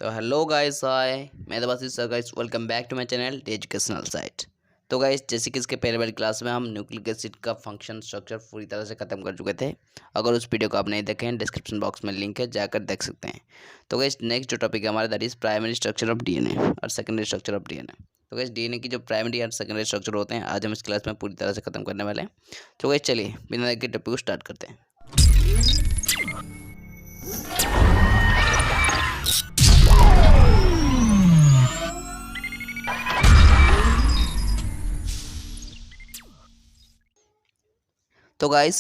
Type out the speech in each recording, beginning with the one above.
तो hello guys, hi. मैं Devashish sir guys, welcome back to my channel the educational site. तो guys, जैसे कि इसके पहले वाली क्लास में हम न्यूक्लिक एसिड का फंक्शन स्ट्रक्चर पूरी तरह से खत्म कर चुके थे। अगर उस वीडियो को आप नहीं देखे हैं, डिस्क्रिप्शन बॉक्स में लिंक है, जाकर देख सकते हैं। तो गाइस, नेक्स्ट जो टॉपिक है हमारा, that is primary structure of DNA और सेकेंडरी स्ट्रक्चर ऑफ डीएनए। तो गाइस, डीएनए की जो प्राइमरी और सेकेंडरी स्ट्रक्चर होते हैं, आज हम इस क्लास में पूरी तरह से खत्म करने वाले हैं। तो गाइस, चलिए बिना देर के टॉपिक को स्टार्ट करते हैं। तो guys,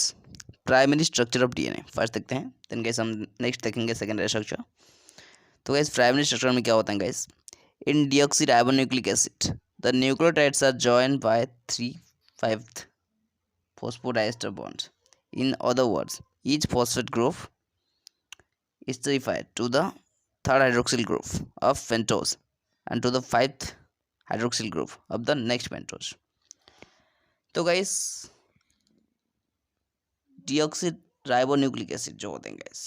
primary structure of DNA first देखते हैं, देन गाइस हम नेक्स्ट देखेंगे सेकेंडरी स्ट्रक्चर। तो गाइस, प्राइमरी स्ट्रक्चर में क्या होता है guys? In deoxyribonucleic acid the nucleotides are joined by 3/5 phosphodiester bonds. In other words, each phosphate group is terrified to the third hydroxyl group of pentose and to the fifth hydroxyl group of the next pentose. तो guys, deoxy ribonucleic acid जो होते हैं guys,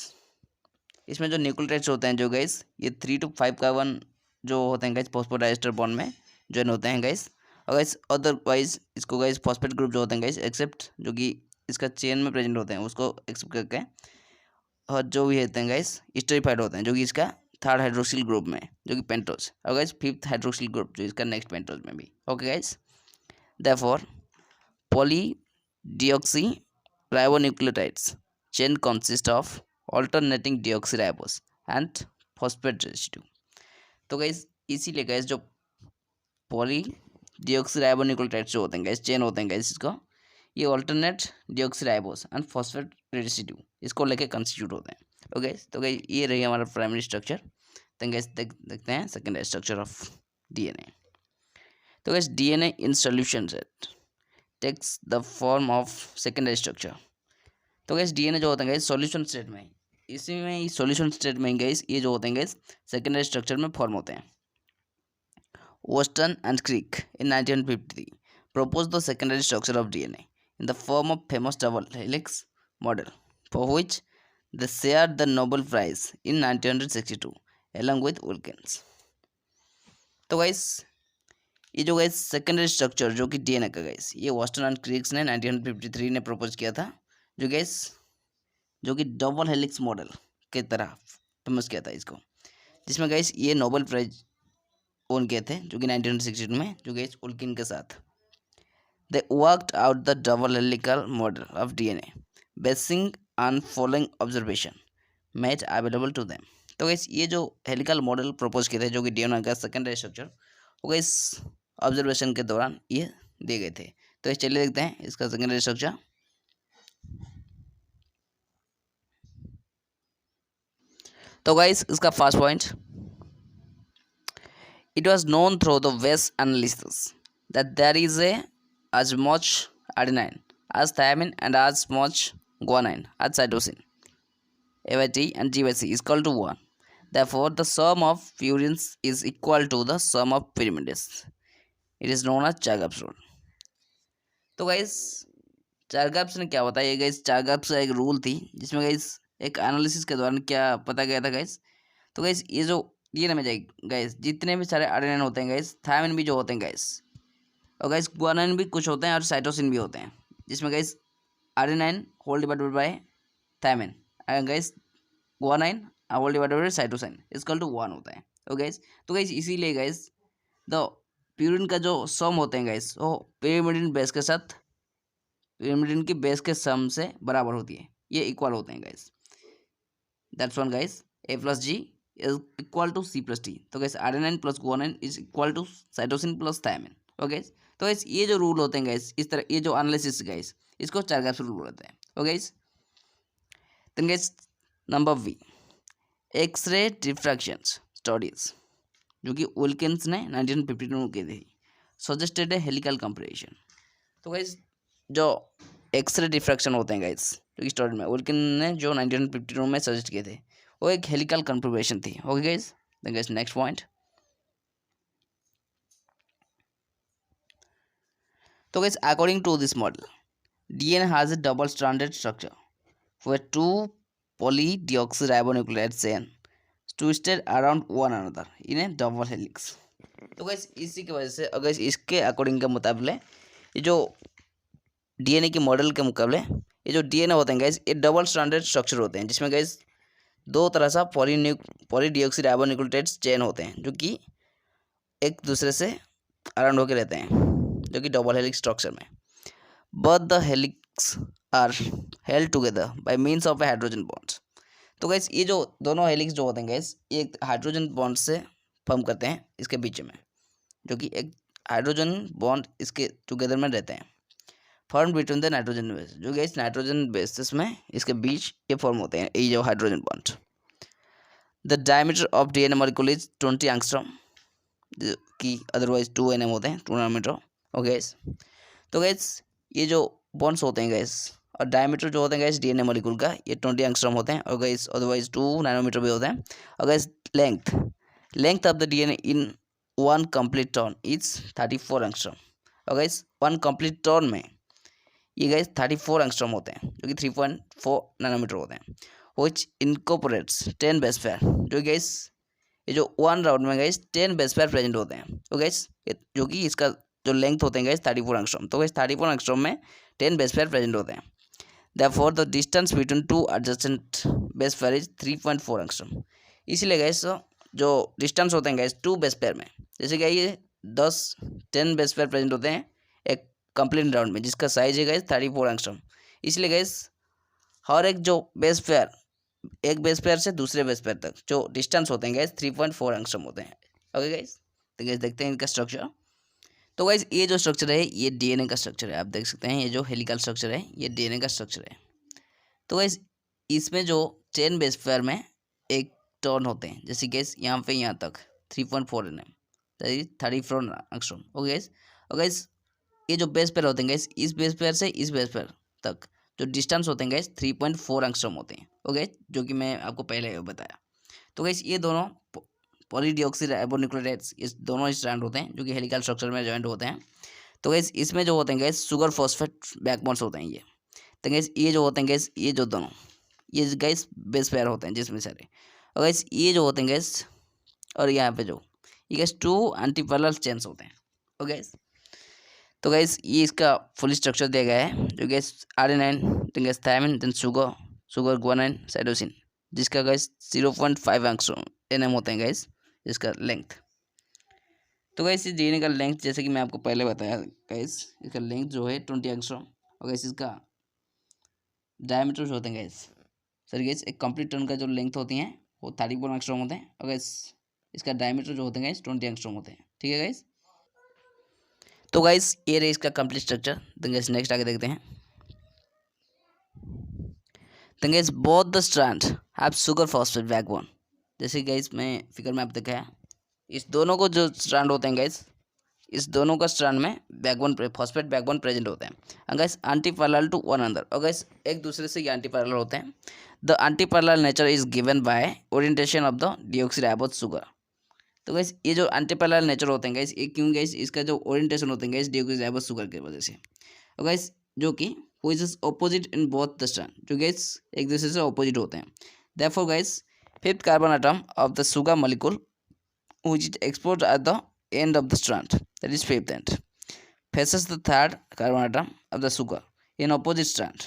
इसमें जो nucleotides होते हैं जो guys, ये 3 to 5 कार्बन जो होते हैं गाइस फॉस्फोडाइस्टर बॉन्ड में ज्वाइन होते हैं गाइस। और गाइस अदरवाइज इसको गाइस फॉस्फेट ग्रुप जो होते हैं गाइस, एक्सेप्ट जो कि इसका चेन में प्रेजेंट होते हैं उसको एक्सेप्ट करके, और जो भी होते हैं गाइस स्टेरिफाइड होते हैं जो कि इसका थर्ड हाइड्रोक्सिल ग्रुप में जो कि पेंटोज, और गाइस फिफ्थ हाइड्रोक्सिल ग्रुप जो इसका नेक्स्ट पेंटोज में भी। Okay guys, therefore poly deoxy ribonucleotides chain consist of alternating deoxyribose and phosphate residue. तो गाइस, इसीलिए गाइस जो पॉली डीऑक्सीराइबोन्यूक्लियोटाइड्स जो होते हैं गाइस, चेन होते हैं गाइस, इसका ये alternate deoxyribose and phosphate residue इसको लेके कंस्टिट्यूट होते हैं। ओके गाइस, तो गाइस ये रही हमारा प्राइमरी स्ट्रक्चर। तो गाइस देखते हैं सेकेंडरी स्ट्रक्चर ऑफ डीएनए। तो guys, DNA in solution state takes the form of secondary structure. तो गैस डीएनए जो होता है गैस सॉल्यूशन स्टेट में, इसी में ही सॉल्यूशन स्टेट में गैस ये जो होते हैं गैस सेकेंडरी स्ट्रक्चर में फॉर्म होते हैं। Weston and Crick in 1953 proposed the secondary structure of DNA in the form of famous double helix model, for which they shared the Nobel Prize in 1962 along with Wilkins. तो guys ये जो gas secondary structure जो कि DNA का gas, ये वॉस्टन and Crick's ने 1953 ने propose किया था, जो गैस जो कि डबल हेलिक्स मॉडल की तरह फेमस किया था इसको, जिसमें गैस ये नोबेल प्राइज ओन किए थे जो कि 1962 में जो गैस उल्किन के साथ। They worked out the double helical model of DNA basing on following observation made available to them. तो गैस ये जो हेलिकल मॉडल प्रपोज किए थे जो कि डीएनए का सेकेंडरी स्ट्रक्चर, वो गैस ऑब्जर्वेशन के दौरान ये दिए गए थे। तो इस चलिए देखते हैं इसका सेकेंडरी स्ट्रक्चर। तो गाइस, इसका first point, it was known through the West analysis that there is as much adenine as thymine and as much guanine as cytosine. AYT and GYC is equal to 1. Therefore, the sum of purines is equal to the sum of pyrimides. It is known as Chargaff's rule. तो guys, चारगाफ्स ने क्या बताया? ये guys चारगाफ्स का एक rule थी जिसमें guys एक एनालिसिस के दौरान क्या पता गया था गाइस। तो गाइस ये जो डीएनए में जाएगी गाइस, जितने भी सारे आर्जिनिन होते हैं गाइस, थायमिन भी जो होते हैं गाइस, और गाइस गुआनिन भी कुछ होते हैं और साइटोसिन भी होते हैं, जिसमें guys arginine whole divided by thymine and guys guanine whole divided by cytosine equal to 1 होता है। ओके गाइस, तो गाइस इसीलिए गाइस द प्यूरिन का जो सम होते हैं गाइस, वो pyrimidine बेस के साथ pyrimidine की बेस के सम से बराबर होती है, ये इक्वल होते हैं guys. That's one guys, A plus G is equal to C plus T. तो gas adenine plus guanine is equal to cytosine plus thymine. Okay, तो गैस ये जो रूल होते हैं गैस, इस तरह ये जो एनालिसिस गैस, इसको चारगाफ्स रूल बोलते हैं। Okay guys, then guys number B, x ray diffraction studies जो कि विल्किंस ने 1952 में की थी, सजेस्टेड ए हेलिकल कंपैरिजन। तो गैस जो एक्सरे डिफ्रैक्शन होते हैं गैस जो कि स्टडी में विल्किन ने जो 1952 में सजेस्ट किए थे, वो एक हेलिकल कन्फर्मेशन थी। Okay guys, then guys next point. तो guys according to this model, DNA has a double stranded structure where two polydeoxyribonucleotide chain twisted around one another in a double helix. तो guys इसी की वजह से अगर इसके according के मुताबिले ये जो डीएनए के मॉडल के मुकाबले ये जो डीएनए होते हैं गाइस ये डबल स्ट्रैंडेड स्ट्रक्चर होते हैं, जिसमें गाइस दो तरह सा पॉलीडिऑक्सीराइबोन्यूक्लियोटाइड चेन होते हैं जो कि एक दूसरे से अराउंड होकर रहते हैं, जो कि डबल हेलिक्स स्ट्रक्चर में। But the helix are held together by means of a hydrogen bonds. तो गाइस ये जो दोनों हेलिक्स जो होते हैं गाइस ये एक हाइड्रोजन बॉन्ड से फॉर्म करते हैं इसके बीच में, जो कि एक हाइड्रोजन बॉन्ड इसके टुगेदर में रहते हैं, form between the nitrogen base, जो गाइस नाइट्रोजन बेसिस में इसके बीच ये फॉर्म होते हैं ये जो hydrogen bond. The diameter of DNA molecule is 20 angstrom, कि अदरवाइज 2 nm होते हैं, 2 नैनोमीटर। ओके गाइस, तो गाइस ये जो बॉन्ड्स होते हैं गाइस और डायमीटर जो होते हैं गाइस डीएनए मॉलिक्यूल का ये 20 एंगस्ट्रॉम होते हैं, और गाइस अदरवाइज 2 नैनोमीटर भी होते हैं। और guys length of the DNA in one complete turn is 34 angstrom. और गाइस वन कंप्लीट टर्न में ये गाइस 34 एंगस्ट्रॉम होते हैं, जो कि 3.4 नैनोमीटर होते हैं, विच इनकॉर्पोरेट्स 10 बेस पेयर, जो गाइस ये जो वन राउंड में गाइस 10 बेस पेयर प्रेजेंट होते हैं। तो गाइस जो कि इसका जो लेंथ होते हैं गाइस 34 एंगस्ट्रॉम, तो गाइस 34 एंगस्ट्रॉम में 10 बेस पेयर प्रेजेंट होते हैं। Therefore the distance between two adjacent base pair is 3.4 angstrom. इसीलिए गाइस जो डिस्टेंस होते हैं गाइस टू बेस पेयर में, जैसे कि ये 10 बेस पेयर प्रेजेंट होते हैं एक कंप्लीट राउंड में, जिसका साइज है गाइस 34 एंगस्ट्रॉम। इसलिए गाइस हर एक जो बेस पेयर एक बेस पेयर से दूसरे बेस पेयर तक जो डिस्टेंस होते हैं गाइस 3.4 एंगस्ट्रॉम होते हैं। ओके गाइस, तो गाइस देखते हैं इनका स्ट्रक्चर। तो गाइस ये जो स्ट्रक्चर है ये डीएनए का स्ट्रक्चर है, आप देख सकते हैं ये जो हेलिकल स्ट्रक्चर है ये डीएनए का स्ट्रक्चर है। तो गाइस इसमें जो 10 बेस पेयर में एक टर्न होते हैं, जैसे गाइस यहाँ पे यहाँ तक 3.4 nm, 34 एंगस्ट्रॉम। ओके गाइस, और गाइस ये जो बेस पेयर होते हैं गाइस इस बेस पेयर से इस बेस पेयर तक जो डिस्टेंस होते हैं गाइस 3.4 एंगस्ट्रॉम होते हैं। ओके, जो कि मैं आपको पहले बताया। तो गाइस ये दोनों पॉलीडिऑक्सीराइबोन्यूक्लियोटाइड्स इस दोनों स्ट्रैंड होते हैं जो कि हेलिकल स्ट्रक्चर में जॉइंट होते हैं। तो गाइस इसमें जो होते हैं गाइस शुगर फॉस्फेट बैकबोन्स होते हैं ये। तो गाइस ये जो होते हैं गाइस ये जो दोनों ये गाइस बेस पेयर होते हैं जिसमें सारे, और गाइस ये जो होते हैं गाइस और यहाँ पे जो ये गाइस 2 एंटीपैरेलल चेन्स होते हैं। ओके गाइस, तो गाइस ये इसका फुल स्ट्रक्चर दिया गया है, जो guys arginine, then guys thymine, then sugar guanine, cytosine, जिसका गाइस 0.5 एंगस्ट्रॉम nm होते हैं गाइस इसका लेंथ। तो गाइस इस डीएनए का लेंथ जैसे कि मैं आपको पहले बताया गाइस इसका लेंथ जो है 20 एंगस्ट्रॉम, और गाइस इसका डायमीटर जो होते हैं गाइस सॉरी गाइस एक कंप्लीट टर्न का जो लेंथ होती है वो 34 एंगस्ट्रॉम होते हैं, और गाइस इसका डायमीटर जो होते हैं गाइस 20 एंगस्ट्रॉम होते हैं। ठीक है गाइस, तो गाइस ये रही इसका कंप्लीट स्ट्रक्चर। तो गाइस नेक्स्ट आगे देखते हैं। तो guys both the strand have sugar phosphate backbone, जैसे गाइस मैं फिगर में आप दिखाया इस दोनों को जो स्ट्रैंड होते हैं गाइस इस दोनों का स्ट्रैंड में बैकबोन फॉस्फेट बैकबोन प्रेजेंट होते हैं, और guys anti parallel to one another, और गाइस एक दूसरे से ये एंटी पैरेलल होते हैं। The anti parallel nature is given by orientation of the deoxyribose sugar. तो गाइस ये जो एंटी पैरेलल नेचर होते हैं गाइस ये क्यों गाइस इसका जो ओरिएंटेशन होते हैं गाइस डीऑक्सीराइबोस शुगर की वजह से, और गाइस जो कि which is opposite in both the strand, जो गाइस एक दूसरे से ऑपोजिट होते हैं। Therefore guys fifth carbon atom of the sugar molecule which is exposed at the end of the strand, that is fifth end, faces the third carbon atom of the sugar in opposite strand।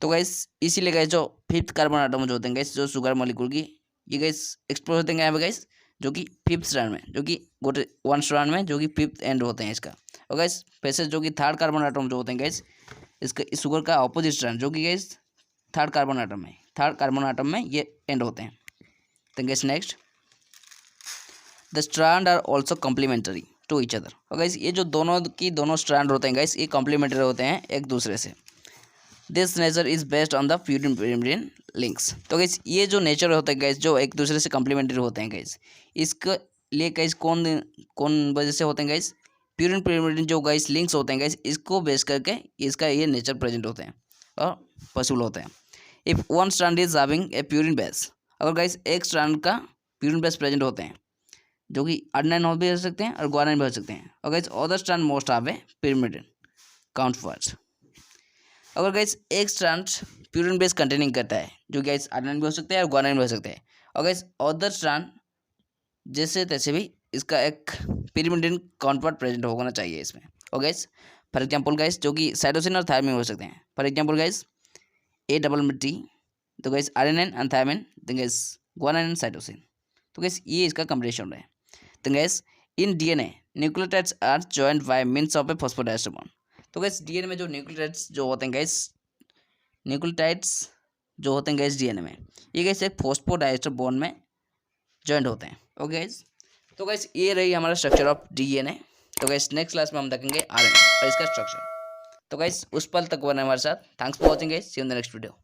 तो guys इसीलिए guys जो fifth carbon atom जो होते हैं guys जो sugar molecule की ये guys expose होते हैं यहाँ पे गाइस जो कि फिफ्थ स्ट्रैंड में, जो कि गोटे वन स्ट्रैंड में जो कि फिफ्थ एंड होते हैं इसका, और गाइस फेसेस जो कि थर्ड कार्बन आटम जो होते हैं गाइस इसका इस शुगर का ऑपोजिट स्ट्रैंड जो कि गाइस थर्ड कार्बन आटम में ये एंड होते हैं। तो guys next the strand are also complementary to each other, और गाइस ये जो दोनों स्ट्रैंड होते हैं गाइस ये कॉम्प्लीमेंटरी होते हैं एक दूसरे से। This nature is based on the purine pyrimidine links. तो गाइस ये जो नेचर होता है गाइस जो एक दूसरे से कॉम्प्लीमेंटरी होते हैं गाइस इसके लिए गाइस कौन वजह से होते हैं गाइस प्यूरिन pyrimidine जो गाइस लिंक्स होते हैं गाइस इसको बेस करके इसका ये नेचर प्रेजेंट होते हैं और पॉसिबल होते हैं। If one strand is having a purine base, अगर गाइस एक स्ट्रैंड का प्यूरिन बेस प्रेजेंट होते हैं जो कि आर्जिनाइन भी हो सकते हैं और गुआनाइन भी हो सकते हैं, और guys other strand most have a pyrimidine काउंटपार्ट्स। अगर गाइस एक स्ट्रैंड प्यूरिन बेस कंटेनिंग करता है, जो गाइस आर्जिनाइन भी हो सकता है और ग्वानाइन भी हो सकता है। और गाइस अदर स्ट्रैंड जैसे तैसे भी इसका एक पिरिमिडिन काउंटपार्ट प्रेजेंट होना चाहिए इसमें। और गाइस फॉर एग्जांपल गाइस जो कि साइटोसिन और थायमिन हो सकते हैं। For example guys A double में टी, तो guys arginine and thymine, then guys guanine and cytosine. तो गाइस ये इसका कॉम्बिनेशन है। तो guys in DNA nucleotides are joined by means of a phosphodiester bond. तो गाइस डीएनए में जो न्यूक्लियोटाइड्स जो होते हैं गाइस, न्यूक्लियोटाइड्स जो होते हैं गाइस डीएनए में, ये गाइस एक फॉस्फोडाइस्टर बॉन्ड में जॉइंट होते हैं। ओके गाइस, तो गाइस ये रही हमारा स्ट्रक्चर ऑफ डीएनए। तो गाइस नेक्स्ट क्लास में हम देखेंगे आरएनए और इसका स्ट्रक्चर। तो गाइस उस पल तक बने हमारे साथ। Thanks for watching guys, see you in the next video.